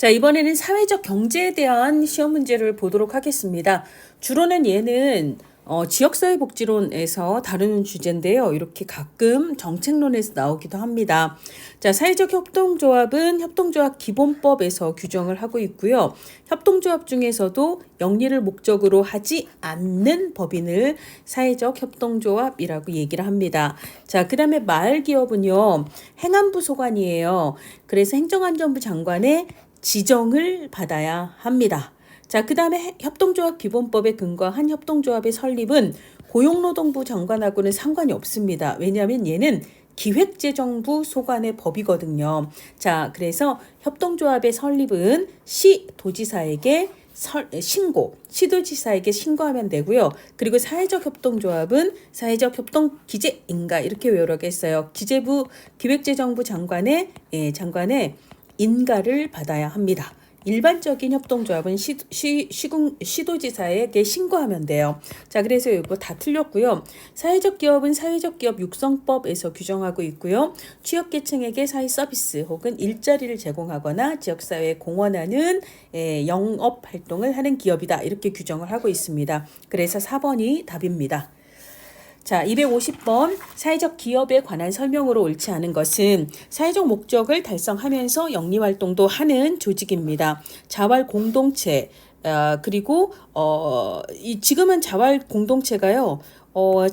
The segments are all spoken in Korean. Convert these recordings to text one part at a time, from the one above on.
자, 이번에는 사회적 경제에 대한 시험 문제를 보도록 하겠습니다. 주로는 얘는 지역사회복지론에서 다루는 주제인데요. 이렇게 가끔 정책론에서 나오기도 합니다. 자, 사회적 협동조합은 협동조합 기본법에서 규정을 하고 있고요. 협동조합 중에서도 영리를 목적으로 하지 않는 법인을 사회적 협동조합이라고 얘기를 합니다. 자, 그 다음에 마을기업은요, 행안부 소관이에요. 그래서 행정안전부 장관의 지정을 받아야 합니다. 자, 그 다음에 협동조합 기본법에 근거한 협동조합의 설립은 고용노동부 장관하고는 상관이 없습니다. 왜냐하면 얘는 기획재정부 소관의 법이거든요. 자, 그래서 협동조합의 설립은 시도지사에게 시도지사에게 신고하면 되고요. 그리고 사회적 협동조합은 사회적 협동 기재인가 이렇게 외우라겠어요. 기재부 기획재정부 장관의 인가를 받아야 합니다. 일반적인 협동조합은 시도지사에게 신고하면 돼요. 자, 그래서 이거 다 틀렸고요. 사회적 기업은 사회적 기업 육성법에서 규정하고 있고요. 취약계층에게 사회 서비스 혹은 일자리를 제공하거나 지역사회에 공헌하는 영업활동을 하는 기업이다. 이렇게 규정을 하고 있습니다. 그래서 4번이 답입니다. 자, 250번 사회적 기업에 관한 설명으로 옳지 않은 것은 사회적 목적을 달성하면서 영리활동도 하는 조직입니다. 자활 공동체 그리고 지금은 자활 공동체가요.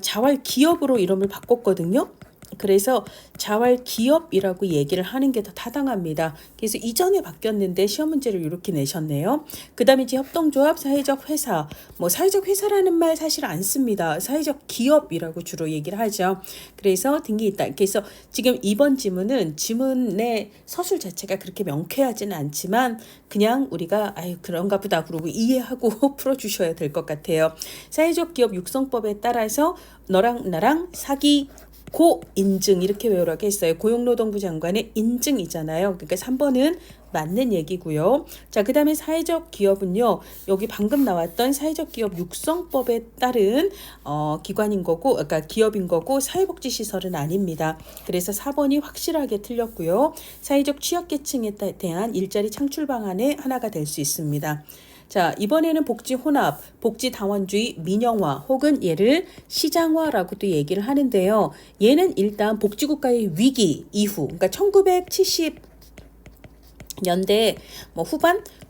자활 기업으로 이름을 바꿨거든요. 그래서 자활 기업이라고 얘기를 하는 게 더 타당합니다. 그래서 이전에 바뀌었는데 시험 문제를 이렇게 내셨네요. 그 다음에 이제 협동조합, 사회적 회사, 사회적 회사라는 말 사실 안 씁니다. 사회적 기업이라고 주로 얘기를 하죠. 그래서 등기 있다. 그래서 지금 이번 지문의 서술 자체가 그렇게 명쾌하지는 않지만 그냥 우리가 그런가 보다 그러고 이해하고 풀어주셔야 될 것 같아요. 사회적 기업 육성법에 따라서 너랑 나랑 사기 고인증 이렇게 외우라고 했어요. 고용노동부 장관의 인증이잖아요. 그러니까 3번은 맞는 얘기고요. 자, 그 다음에 사회적 기업은요. 여기 방금 나왔던 사회적 기업 육성법에 따른 기관인 거고, 그러니까 기업인 거고 사회복지시설은 아닙니다. 그래서 4번이 확실하게 틀렸고요. 사회적 취약계층에 대한 일자리 창출 방안의 하나가 될 수 있습니다. 자, 이번에는 복지 혼합, 복지 다원주의 민영화 혹은 얘를 시장화라고도 얘기를 하는데요. 얘는 일단 복지국가의 위기 이후, 그러니까 1970년대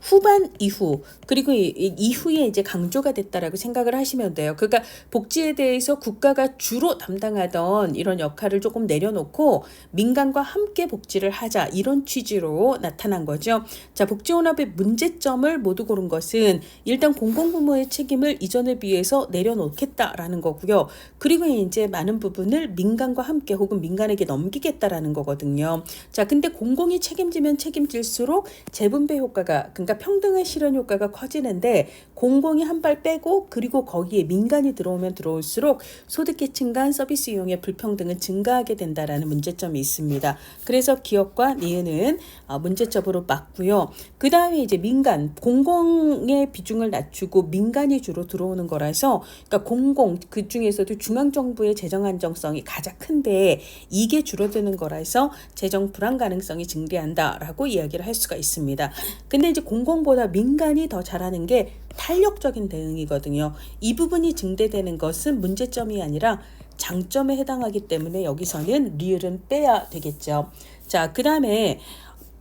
후반 이후 그리고 이후에 이제 강조가 됐다라고 생각을 하시면 돼요. 그러니까 복지에 대해서 국가가 주로 담당하던 이런 역할을 조금 내려놓고 민간과 함께 복지를 하자 이런 취지로 나타난 거죠. 자, 복지혼합의 문제점을 모두 고른 것은 일단 공공부문의 책임을 이전에 비해서 내려놓겠다라는 거고요. 그리고 이제 많은 부분을 민간과 함께 혹은 민간에게 넘기겠다라는 거거든요. 자, 근데 공공이 책임지면 책임질수록 재분배 효과가 그러니까 평등의 실현 효과가 커지는데 공공이 한 발 빼고 그리고 거기에 민간이 들어오면 들어올수록 소득계층 간 서비스 이용의 불평등은 증가하게 된다라는 문제점이 있습니다. 그래서 기업과 니은은 문제점으로 맞고요. 그 다음에 이제 민간, 공공의 비중을 낮추고 민간이 주로 들어오는 거라서 그러니까 공공 그 중에서도 중앙정부의 재정 안정성이 가장 큰데 이게 줄어드는 거라서 재정 불안 가능성이 증대한다라고 이야기를 할 수가 있습니다. 근데 이제 공공보다 민간이 더 잘하는 게 탄력적인 대응이거든요. 이 부분이 증대되는 것은 문제점이 아니라 장점에 해당하기 때문에 여기서는 리을은 빼야 되겠죠. 자, 그 다음에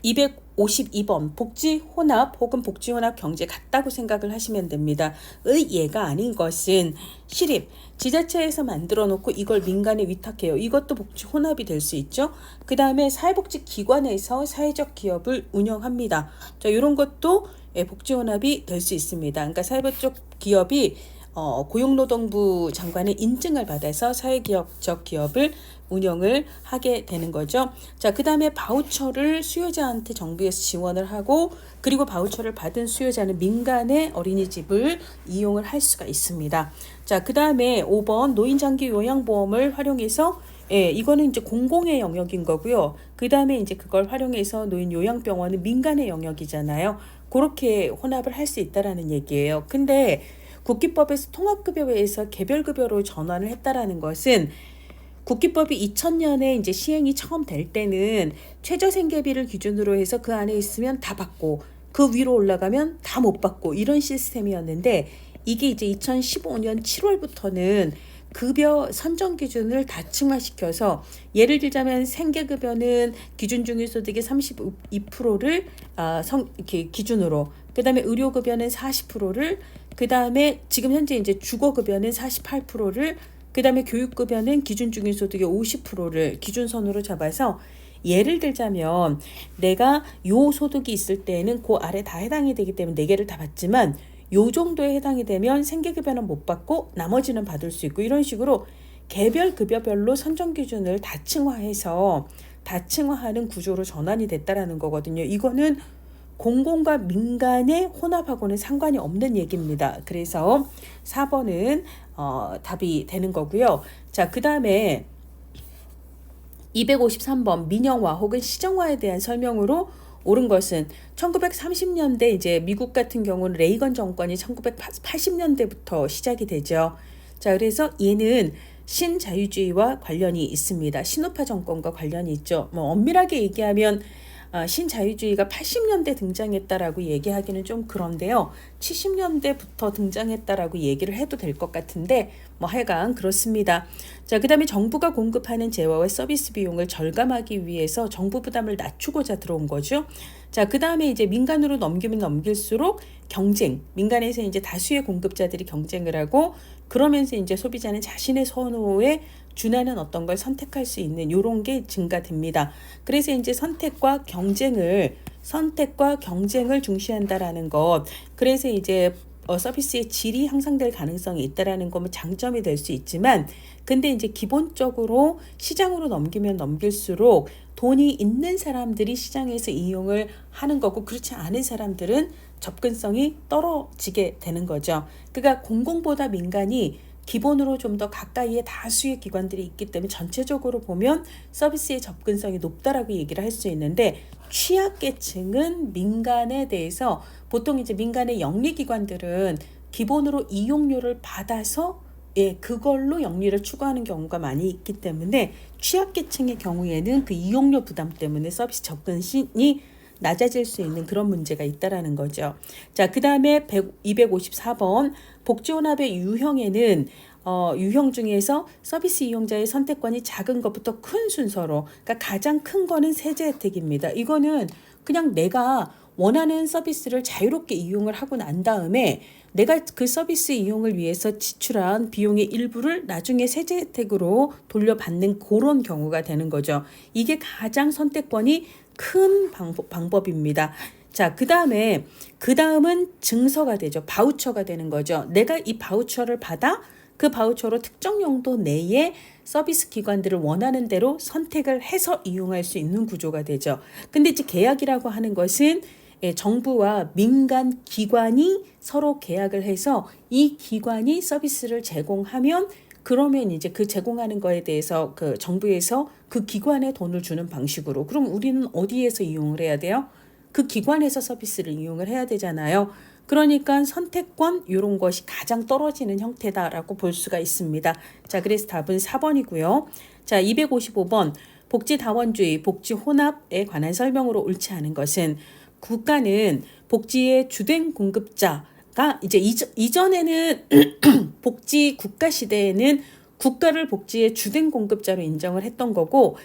252번 복지혼합 혹은 복지혼합 경제 같다고 생각을 하시면 됩니다. 예가 아닌 것은 시립, 지자체에서 만들어 놓고 이걸 민간에 위탁해요. 이것도 복지혼합이 될 수 있죠. 그 다음에 사회복지기관에서 사회적 기업을 운영합니다. 자, 이런 것도 복지혼합이 될 수 있습니다. 그러니까 사회적 기업이 고용노동부 장관의 인증을 받아서 사회기업적 기업을 운영을 하게 되는 거죠. 자, 그 다음에 바우처를 수요자한테 정부에서 지원을 하고 그리고 바우처를 받은 수요자는 민간의 어린이집을 이용을 할 수가 있습니다. 자, 그 다음에 5번 노인장기 요양보험을 활용해서 이거는 이제 공공의 영역인 거고요. 그 다음에 이제 그걸 활용해서 노인 요양병원은 민간의 영역이잖아요. 그렇게 혼합을 할 수 있다라는 얘기예요. 근데 국기법에서 통합급여에서 개별급여로 전환을 했다라는 것은 국기법이 2000년에 이제 시행이 처음 될 때는 최저생계비를 기준으로 해서 그 안에 있으면 다 받고 그 위로 올라가면 다 못 받고 이런 시스템이었는데 이게 이제 2015년 7월부터는 급여 선정 기준을 다층화시켜서 예를 들자면 생계급여는 기준 중위소득의 32%를 이렇게 기준으로 그다음에 의료급여는 40%를 그다음에 지금 현재 이제 주거급여는 48%를 그다음에 교육급여는 기준 중위소득의 50%를 기준선으로 잡아서 예를 들자면 내가 요 소득이 있을 때는 그 아래 다 해당이 되기 때문에 4개를 다 받지만 요 정도에 해당이 되면 생계급여는 못 받고 나머지는 받을 수 있고 이런 식으로 개별 급여별로 선정 기준을 다층화하는 구조로 전환이 됐다라는 거거든요. 이거는 공공과 민간의 혼합하고는 상관이 없는 얘기입니다. 그래서 4번은 답이 되는 거고요. 자, 그 다음에 253번 민영화 혹은 시정화에 대한 설명으로 옳은 것은 1930년대 이제 미국 같은 경우는 레이건 정권이 1980년대부터 시작이 되죠. 자, 그래서 얘는 신자유주의와 관련이 있습니다. 신우파 정권과 관련이 있죠. 뭐 엄밀하게 얘기하면 신자유주의가 80년대 등장했다라고 얘기하기는 좀 그런데요. 70년대부터 등장했다라고 얘기를 해도 될 것 같은데 뭐 하여간 그렇습니다. 자, 그다음에 정부가 공급하는 재화와 서비스 비용을 절감하기 위해서 정부 부담을 낮추고자 들어온 거죠. 자, 그다음에 이제 민간으로 넘기면 넘길수록 민간에서 이제 다수의 공급자들이 경쟁을 하고 그러면서 이제 소비자는 자신의 선호에 준하는 어떤 걸 선택할 수 있는 이런 게 증가됩니다. 그래서 이제 선택과 경쟁을 중시한다라는 것. 그래서 이제 서비스의 질이 향상될 가능성이 있다라는 거면 장점이 될 수 있지만 근데 이제 기본적으로 시장으로 넘기면 넘길수록 돈이 있는 사람들이 시장에서 이용을 하는 거고 그렇지 않은 사람들은 접근성이 떨어지게 되는 거죠. 그러니까 공공보다 민간이 기본으로 좀 더 가까이에 다수의 기관들이 있기 때문에 전체적으로 보면 서비스의 접근성이 높다라고 얘기를 할 수 있는데 취약계층은 민간에 대해서 보통 이제 민간의 영리기관들은 기본으로 이용료를 받아서 그걸로 영리를 추구하는 경우가 많이 있기 때문에 취약계층의 경우에는 그 이용료 부담 때문에 서비스 접근이 낮아질 수 있는 그런 문제가 있다라는 거죠. 자, 그 다음에 254번 복지혼합의 유형에는 유형 중에서 서비스 이용자의 선택권이 작은 것부터 큰 순서로 그러니까 가장 큰 거는 세제 혜택입니다. 이거는 그냥 내가 원하는 서비스를 자유롭게 이용을 하고 난 다음에 내가 그 서비스 이용을 위해서 지출한 비용의 일부를 나중에 세제 혜택으로 돌려받는 그런 경우가 되는 거죠. 이게 가장 선택권이 큰 방법입니다. 자, 그 다음은 증서가 되죠. 바우처가 되는 거죠. 내가 이 바우처를 받아 그 바우처로 특정 용도 내에 서비스 기관들을 원하는 대로 선택을 해서 이용할 수 있는 구조가 되죠. 근데 이제 계약이라고 하는 것은 정부와 민간 기관이 서로 계약을 해서 이 기관이 서비스를 제공하면 그러면 이제 그 제공하는 거에 대해서 그 정부에서 그 기관에 돈을 주는 방식으로 그럼 우리는 어디에서 이용을 해야 돼요? 그 기관에서 서비스를 이용을 해야 되잖아요. 그러니까 선택권 이런 것이 가장 떨어지는 형태다라고 볼 수가 있습니다. 자, 그래서 답은 4번이고요. 자, 255번 복지다원주의, 복지혼합에 관한 설명으로 옳지 않은 것은 국가는 복지의 주된 공급자가 이제 이전에는 복지 국가 시대에는 국가를 복지의 주된 공급자로 인정을 했던 거고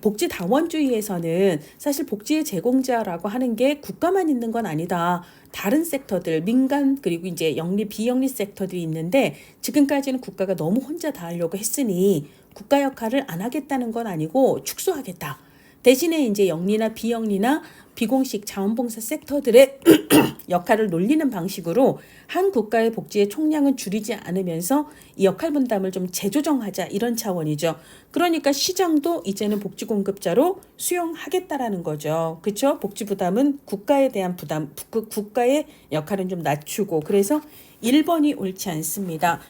복지다원주의에서는 사실 복지의 제공자라고 하는 게 국가만 있는 건 아니다. 다른 섹터들, 민간 그리고 이제 영리 비영리 섹터들이 있는데 지금까지는 국가가 너무 혼자 다 하려고 했으니 국가 역할을 안 하겠다는 건 아니고 축소하겠다. 대신에 이제 영리나 비영리나 비공식 자원봉사 섹터들의 역할을 놀리는 방식으로 한 국가의 복지의 총량은 줄이지 않으면서 이 역할 분담을 좀 재조정하자 이런 차원이죠. 그러니까 시장도 이제는 복지 공급자로 수용하겠다라는 거죠. 그렇죠? 복지 부담은 국가에 대한 부담, 국가의 역할은 좀 낮추고 그래서 1번이 옳지 않습니다.